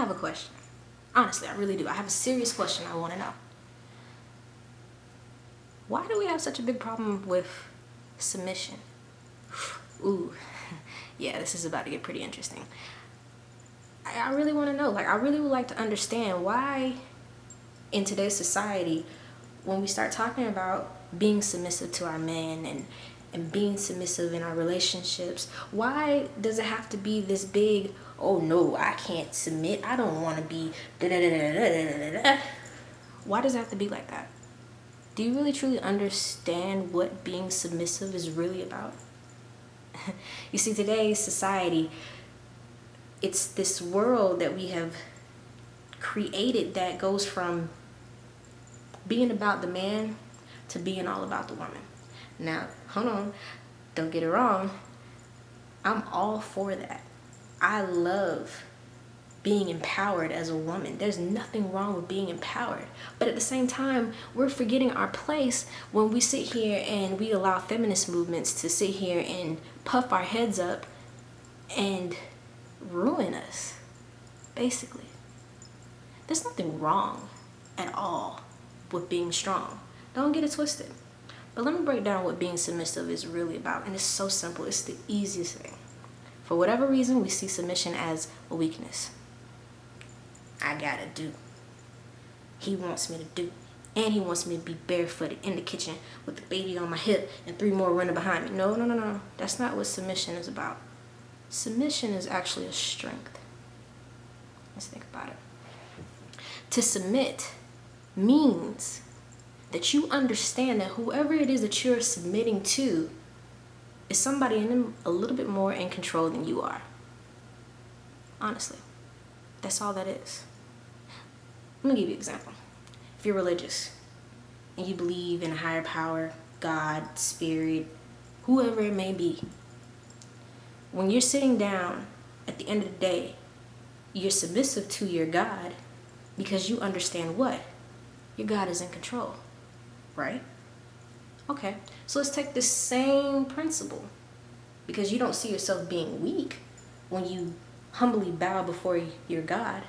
have a question. Honestly, I really do. I have a serious question I want to know. Why do we have such a big problem with submission? Ooh, yeah, this is about to get pretty interesting. I really want to know. Like, I really would like to understand why in today's society, when we start talking about being submissive to our men and being submissive in our relationships, why does it have to be this big, oh no, I can't submit, I don't want to be da da da da da da da. Why does it have to be like that? Do you really truly understand what being submissive is really about? You see, today's society, it's this world that we have created that goes from being about the man to being all about the woman. Now, hold on, don't get it wrong. I'm all for that. I love being empowered as a woman. There's nothing wrong with being empowered. But at the same time, we're forgetting our place when we sit here and we allow feminist movements to sit here and puff our heads up and ruin us, basically. There's nothing wrong at all with being strong. Don't get it twisted. But let me break down what being submissive is really about. And it's so simple. It's the easiest thing. For whatever reason, we see submission as a weakness. I gotta do. He wants me to do. And he wants me to be barefooted in the kitchen with the baby on my hip and 3 more running behind me. No. That's not what submission is about. Submission is actually a strength. Let's think about it. To submit means that you understand that whoever it is that you're submitting to is somebody in them a little bit more in control than you are. Honestly, that's all that is. Let me give you an example. If you're religious and you believe in a higher power, God, spirit, whoever it may be, when you're sitting down at the end of the day, you're submissive to your God because you understand what? Your God is in control, right? Okay, so let's take this same principle, because you don't see yourself being weak when you humbly bow before your God.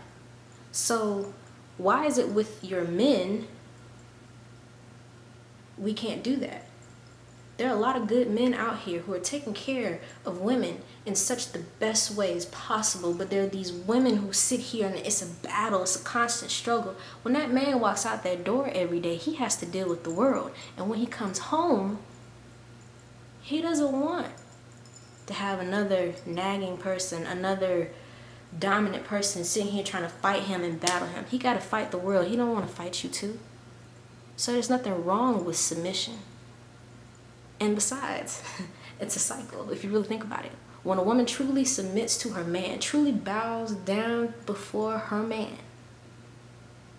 So why is it with your men we can't do that? There are a lot of good men out here who are taking care of women in such the best ways possible, but there are these women who sit here and it's a battle, it's a constant struggle. When that man walks out that door every day, he has to deal with the world. And when he comes home, he doesn't want to have another nagging person, another dominant person sitting here trying to fight him and battle him. He got to fight the world. He don't want to fight you too. So there's nothing wrong with submission. And besides, it's a cycle if you really think about it. When a woman truly submits to her man, truly bows down before her man,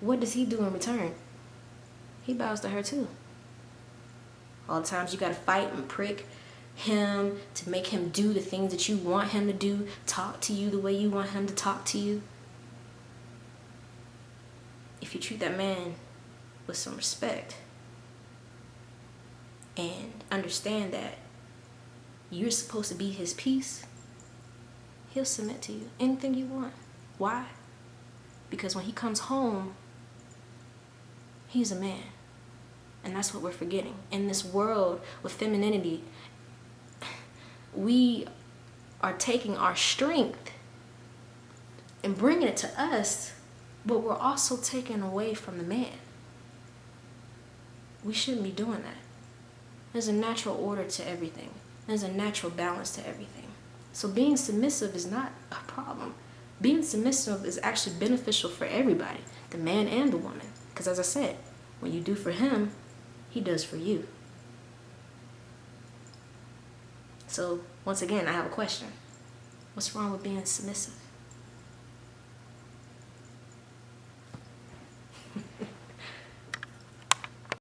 what does he do in return? He bows to her too. All the times you gotta fight and prick him to make him do the things that you want him to do, talk to you the way you want him to talk to you. If you treat that man with some respect and understand that you're supposed to be his peace, he'll submit to you. Anything you want. Why? Because when he comes home, he's a man. And that's what we're forgetting. In this world with femininity, we are taking our strength and bringing it to us, but we're also taking away from the man. We shouldn't be doing that. There's a natural order to everything. There's a natural balance to everything. So being submissive is not a problem. Being submissive is actually beneficial for everybody, the man and the woman. Because as I said, when you do for him, he does for you. So once again, I have a question. What's wrong with being submissive?